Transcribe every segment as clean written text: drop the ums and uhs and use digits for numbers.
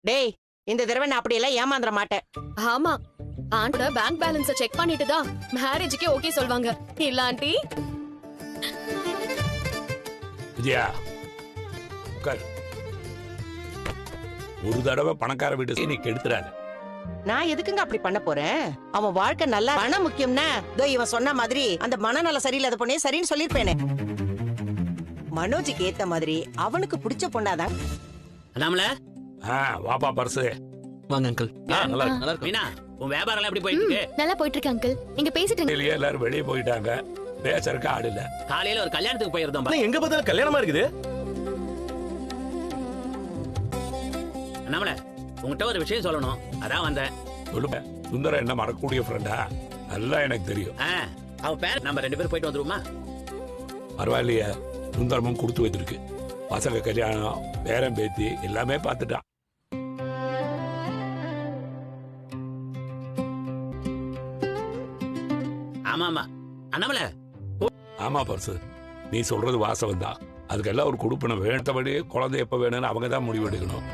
டேய், இந்த தடவை நான் அப்படியெல்லாம் ஏமாந்துட மாட்டேன். ஆமா, ஆண்டோட பேங்க் பேலன்ஸ செக் பண்ணிட்டு தான் மேரேஜுக்கே ஓகே சொல்வாங்க. இல்ல ஆண்டி? விஜயா உட்கார். ஒரு தடவை பணக்கார வீட்டு நீ கெடுத்துறாரு. நான் எதுக்குங்க அப்படி பண்ண போறேன்? அவன் வாழ்க்கை நல்லா பணம் முக்கியம்னா இதோ இவன் சொன்ன மாதிரி அந்த மனநல சரியில்லாத பொண்ணே சரின்னு சொல்லிருப்பேனே. மனோஜுக்கு ஏத்த மாதிரி அவனுக்கு பிடிச்ச பொண்ணாதான். அண்ணாமல வாப்பா பர்சு. வாங்க அங்கிள். நல்லா இருக்கு. மீனா, உன் வியாபாரம் எல்லாம் எப்படி போயிட்டு இருக்கு? நல்லா போயிட்டு இருக்கு அங்கிள். நீங்க பேசிட்டு வெளியே எல்லாரும் வெளியே போயிட்டாங்க. பேசறதுக்கு ஆள் இல்ல. காலையில ஒரு கல்யாணத்துக்கு போயிருந்தோம். எங்க பார்த்தாலும் கல்யாணமா இருக்குது. அண்ணாமல, உங்ககிட்ட ஒரு விஷயம் சொல்லணும். அதான் வந்தேன். சொல்லுங்க. சுந்தரம் என்ன மறக்கக்கூடிய ஃப்ரெண்டா? நல்லா எனக்கு தெரியும். அவன் பேர் நம்ம 2 பேரும் போயிட்டு வந்துருவோமா? பரவாயில்லையே, சுந்தரமும் கொடுத்து வச்சிருக்கு. பசங்க கல்யாணம், பேரன் பேத்தி எல்லாமே பார்த்துட்டான். ஆமா ஆமா அண்ணாமல. ஆமா பர்சு, நீ சொல்றது வாசவம் தான். அதுக்கெல்லாம் ஒரு கொடுப்பணும். வேண்டபடி குழந்தை எப்ப வேணும்னு அவங்க தான் முடிவு எடுக்கணும்.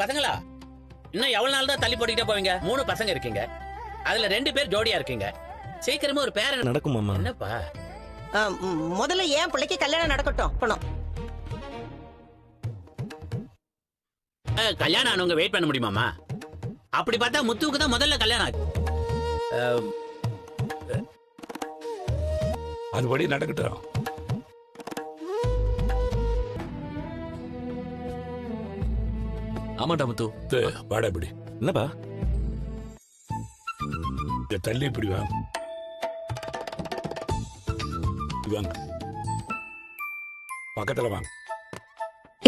பசங்களா, இன்னும் எவ்வளவு நாள் தான் தள்ளி போட்டுக்கிட்டே போவீங்க? 3 பசங்க இருக்கீங்க. அதுல 2 பேர் ஜோடியா இருக்கீங்க. சீக்கிரமா ஒரு பேரன் நடக்கும் மாமா. என்னப்பா? முதல்ல ஏன் பிள்ளைக்கு கல்யாணம் நடக்கட்டும். பணம் கல்யாணம் ஆனவங்க வெயிட் பண்ண முடியுமாமா? அப்படி பார்த்தா முத்துவுக்கு தான் முதல்ல கல்யாணம் ஆச்சு. அதுபடி நடக்கட்டும். ஆமாடா முத்து. வாடா இப்படி. என்னப்பா? தள்ளி இப்படி வாங்க. வாங்க, பக்கத்துல வாங்க.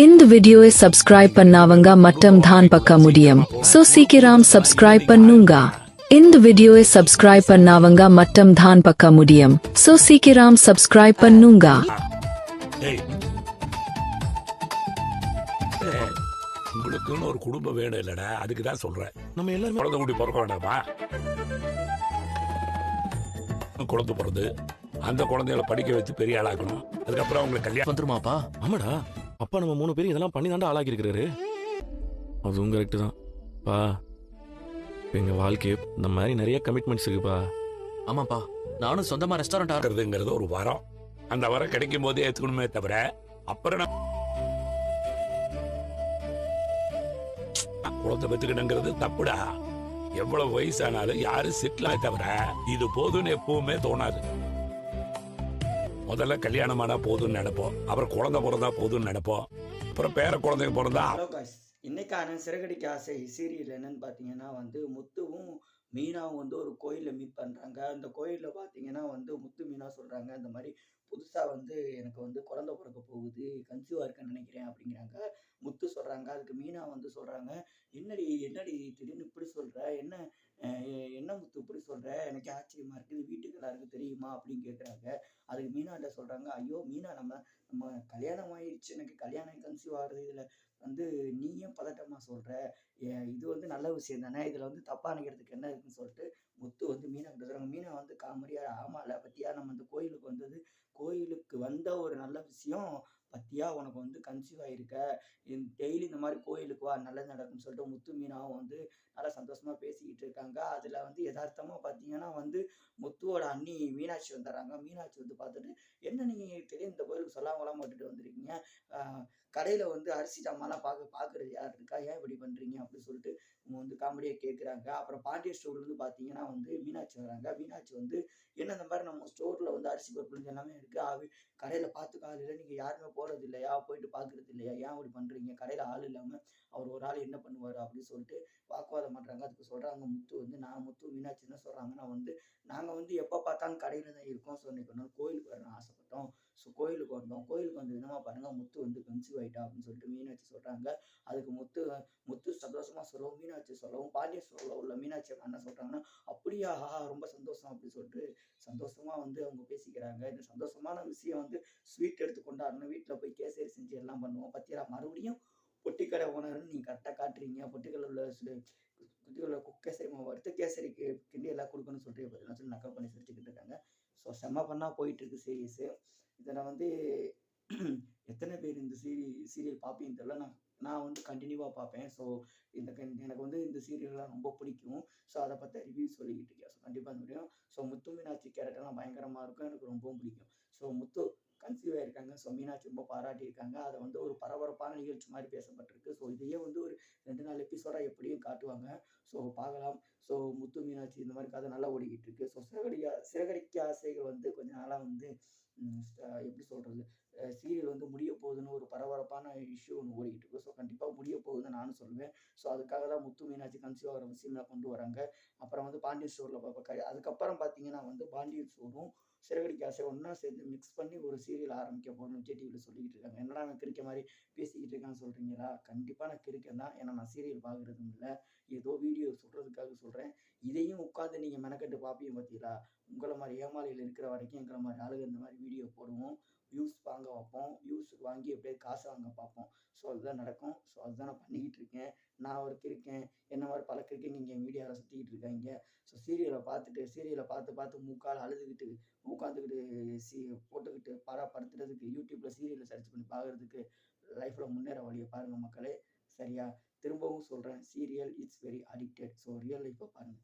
இந்த வீடியோவை சப்ஸ்கிரைப் பண்ணாவங்க மட்டும் தான் பார்க்க முடியும். சோ சீக்கிரம் சப்ஸ்கிரைப் பண்ணுங்க. இந்த வீடியோவை சப்ஸ்கிரைப் பண்ணாவங்க மட்டும் தான் பார்க்க முடியும். சோ சீக்கிரம் சப்ஸ்கிரைப் பண்ணுங்க. உங்களுக்குன்னு ஒரு குடும்பம் வேணும் இல்லடா, அதுக்கு தான் சொல்றேன். நம்ம எல்லாரும் குழந்தை கூட்டி பிறக்க வேண்டாமா? குழந்தை பிறந்து அந்த குழந்தைகளை படிக்க வச்சு பெரிய ஆளாக்கணும். அதுக்கப்புறம் அவங்களுக்கு கல்யாணம் வந்துருமாப்பா? ஆமாடா, அப்பா நம்ம 3 பேரும் இதெல்லாம் பண்ணி தாண்டா ஆளாக்கி இருக்கிறாரு. அதுவும் கரெக்ட் தான் பா. எங்க வாழ்க்கையே இந்த மாதிரி நிறைய கமிட்மெண்ட்ஸ் இருக்குப்பா. ஆமாப்பா, நானும் சொந்தமா ரெஸ்டாரண்ட் ஆகிறதுங்கிறது ஒரு வரம். அந்த வரம் கிடைக்கும் போதே ஏத்துக்கணுமே தவிர அப்புறம் குழந்தை பெற்றுக்கணுங்கிறது தப்புடா. எவ்வளவு வயசானாலும் யாரும் செட்டில் தவிர இது போதும்னு எப்பவுமே தோணாது. முதல்ல கல்யாணமானா போதும்னு நினைப்போம், அப்புறம் குழந்தை பிறந்தா போதும்னு நினைப்போம், அப்புறம் பேர குழந்தைங்க பிறந்தா. இன்னைக்கான சிறகடிக்க ஆசை சீரியல் என்னன்னு பார்த்தீங்கன்னா வந்து முத்துவும் மீனாவும் வந்து ஒரு கோயிலில் மீட் பண்ணுறாங்க. அந்த கோயிலில் பார்த்தீங்கன்னா வந்து முத்து மீனா சொல்கிறாங்க, இந்த மாதிரி புதுசாக வந்து எனக்கு வந்து குழந்தை பிறக்க போகுது, கன்சீவாக இருக்கேன்னு நினைக்கிறேன் அப்படிங்கிறாங்க. முத்து சொல்கிறாங்க. அதுக்கு மீனா வந்து சொல்கிறாங்க, என்னடி என்னடி திடீர்னு இப்படி சொல்கிற, என்ன என்ன முத்து இப்படி சொல்கிற, எனக்கு ஆச்சரியமாக இருக்குது, வீட்டுக்கு எல்லாருக்கும் தெரியுமா அப்படின்னு கேட்குறாங்க. அதுக்கு மீனாட்ட சொல்கிறாங்க, ஐயோ மீனா, நம்ம கல்யாணம் ஆயிடுச்சு, எனக்கு கல்யாணம் கன்சீவ் ஆகுறது, இதில் வந்து நீ ஏன் பதட்டமா சொல்ற, இது வந்து நல்ல விஷயம் தானே, இதுல வந்து தப்பா நினைக்கிறதுக்கு என்ன இருக்குன்னு சொல்லிட்டு முத்து வந்து மீனா கிட்ட சொல்றாங்க. மீனா வந்து காமெடியா, ஆமால பத்தியா, நம்ம இந்த கோயிலுக்கு வந்தது, கோயிலுக்கு வந்த ஒரு நல்ல விஷயம் பத்தியா, உனக்கு வந்து கன்சீவ் ஆயிருக்க, டெய்லி இந்த மாதிரி கோயிலுக்கு வா, நல்லது நடக்கும்னு சொல்லிட்டு முத்து மீனாவும் வந்து நல்லா சந்தோஷமா பேசிக்கிட்டு இருக்காங்க. அதுல வந்து யதார்த்தமா பாத்தீங்கன்னா வந்து முத்துவோட அண்ணி மீனாட்சி வந்துடுறாங்க. மீனாட்சி வந்து பார்த்துட்டு, என்ன நீங்க தெரியும் இந்த கோயிலுக்கு சொல்லாமலாம் விட்டுட்டு வந்திருக்கீங்க, கடையில் வந்து அரிசி ஜாமான்லாம் பார்க்குறது யார் இருக்கா, ஏன் இப்படி பண்ணுறீங்க அப்படின்னு சொல்லிட்டு அவங்க வந்து காமெடியாக கேட்குறாங்க. அப்புறம் பாண்டிய ஸ்டோர்லேருந்து பார்த்தீங்கன்னா வந்து மீனாட்சி வராங்க. மீனாட்சி வந்து என்ன இந்த மாதிரி நம்ம ஸ்டோரில் வந்து அரிசி பருப்பு எல்லாமே இருக்குது, கடையில் பார்த்து காலையில் நீங்கள் யாருமே போகிறது இல்லையா, போயிட்டு பார்க்குறது இல்லையா, ஏன் அப்படி பண்ணுறீங்க, கடையில் ஆள் இல்லாமல் அவர் ஒரு ஆள் என்ன பண்ணுவார் அப்படின்னு சொல்லிட்டு வாக்குவாதம் பண்ணுறாங்க. அதுக்கு சொல்கிறாங்க முத்து வந்து, முத்து மீனாட்சி என்ன சொல்கிறாங்கன்னா வந்து, நாங்கள் வந்து எப்போ பார்த்தாலும் கடையில் தான் இருக்கோம், ஸோ இன்னைக்கு ஒரு நாள் கோயிலுக்கு வரணும் ஆசைப்பட்டோம், ஸோ கோயிலுக்கு வந்தோம், கோயிலுக்கு வந்து விதமாக பாருங்கள் முத்து வந்து கன்சீவ் ஆகிட்டா அப்படின்னு சொல்லிட்டு மீனாட்சி சொல்கிறாங்க. அதுக்கு முத்து சந்தோஷமாக சொல்லவும், மீனாட்சி சொல்லவும், பாண்டிய ஸ்டோரில் உள்ள மீனாட்சி என்ன சொல்கிறாங்கன்னா, அப்படியா, ரொம்ப சந்தோஷம் அப்படின்னு சொல்லிட்டு சந்தோஷமாக வந்து அவங்க பேசிக்கிறாங்க. இந்த சந்தோஷமான விஷயம் வந்து ஸ்வீட் எடுத்து கொண்டாடணும், வீட்டில் போய் கேசரி செஞ்சு எல்லாம் பண்ணுவோம், பத்தியா மறுபடியும் பொட்டிக்கடை ஓனர்னு நீங்கள் கரெக்டாக காட்டுறீங்க, பொட்டிக்கடை உள்ள கேசரி மாவு எடுத்து கேசரிக்கு கிண்டி எல்லாம் கொடுக்கணும்னு சொல்லிட்டு சொல்லி நக்கல் பண்ணி சிரிச்சுக்கிட்டு இருக்காங்க. ஸோ செம்ம பண்ணால் போயிட்டு இருக்கு சீரியஸு. இதில் வந்து எத்தனை பேர் இந்த சீரியல் பார்ப்பீங்கன்னு தெரியல. நான் வந்து கண்டினியூவாக பார்ப்பேன். ஸோ எனக்கு வந்து இந்த சீரியல்லாம் ரொம்ப பிடிக்கும். ஸோ அதை பற்றி ரிவ்யூ சொல்லிக்கிட்டு இருக்கேன். ஸோ கண்டிப்பாக அந்த முடியும். ஸோ முத்து மீனாட்சி கேரக்டர்லாம் பயங்கரமாக இருக்கும். எனக்கு ரொம்பவும் பிடிக்கும். ஸோ முத்து கன்சீவ் ஆயிருக்காங்க. ஸோ மீனாட்சி ரொம்ப பாராட்டியிருக்காங்க. அதை வந்து ஒரு பரபரப்பான நிகழ்ச்சி மாதிரி பேசப்பட்டிருக்கு. ஸோ இதையே வந்து ஒரு 2-4 எபிசோடாக எப்படியும் காட்டுவாங்க. ஸோ பார்க்கலாம். ஸோ முத்து மீனாட்சி இந்த மாதிரி கதை நல்லா ஓடிக்கிட்டு இருக்கு. ஸோ சிறகடிக்க ஆசைகள் வந்து கொஞ்ச நாளாக வந்து எப்படி சொல்கிறது, சீரியல் வந்து முடிய போகுதுன்னு ஒரு பரபரப்பான இஷ்யூ ஒன்று ஓடிக்கிட்டு இருக்கு. ஸோ கண்டிப்பாக முடிய போகுதுன்னு நானும் சொல்லுவேன். ஸோ அதுக்காக தான் முத்து மீனாட்சி கன்சீவ் ஆகிற விஷயம்லாம் கொண்டு வராங்க. அப்புறம் வந்து பாண்டியன் ஸ்டோரில் பார்ப்பேன். அதுக்கப்புறம் பார்த்தீங்கன்னா வந்து பாண்டியன் ஸ்டோரும் சிறகடிக்க ஆசை ஒன்றா சேர்ந்து மிக்ஸ் பண்ணி ஒரு சீரியல் ஆரம்பிக்க போகணும்னு விஜய் டிவியில் சொல்லிக்கிட்டு இருக்காங்க. என்னடா நான் கிறுக்க மாதிரி பேசிக்கிட்டு இருக்கான்னு சொல்கிறீங்களா? கண்டிப்பாக நான் கிறுக்கேன் தான். ஏன்னா நான் சீரியல் பார்க்குறதும் இல்லை, ஏதோ வீடியோ சொல்கிறதுக்காக சொல்கிறேன். இதையும் உட்காந்து நீங்கள் மெனக்கட்டு பார்ப்பீங்க பார்த்தீங்களா? உங்களை மாதிரி ஏமாளிகள் இருக்கிற வரைக்கும் எங்களை மாதிரி ஆளுங்க இந்த மாதிரி வீடியோ போடுவோம், வியூஸ் வாங்க வைப்போம், வியூஸுக்கு வாங்கி எப்படியாவது காசு வாங்க பார்ப்போம். ஸோ அதுதான் நடக்கும். ஸோ அதுதான் நான் பண்ணிக்கிட்டு இருக்கேன். நான் ஒரு கிறுக்கேன், என்ன மாதிரி பல கிறுக்கேங்க இங்கே மீடியாவில் சுற்றிக்கிட்டு இருக்காங்க. ஸோ சீரியலை பார்த்து மூக்கால் அழுதுகிட்டு உட்காந்துக்கிட்டு போட்டுக்கிட்டு படுத்துறதுக்கு யூடியூப்பில் சீரியலை சர்ச் பண்ணி பார்க்குறதுக்கு லைஃப்பில் முன்னேற வழியை பாருங்கள் மக்களே. சரியா? திரும்பவும் சொல்கிறேன், serial it's very addicted. So real லைஃப்பை பாருங்கள்.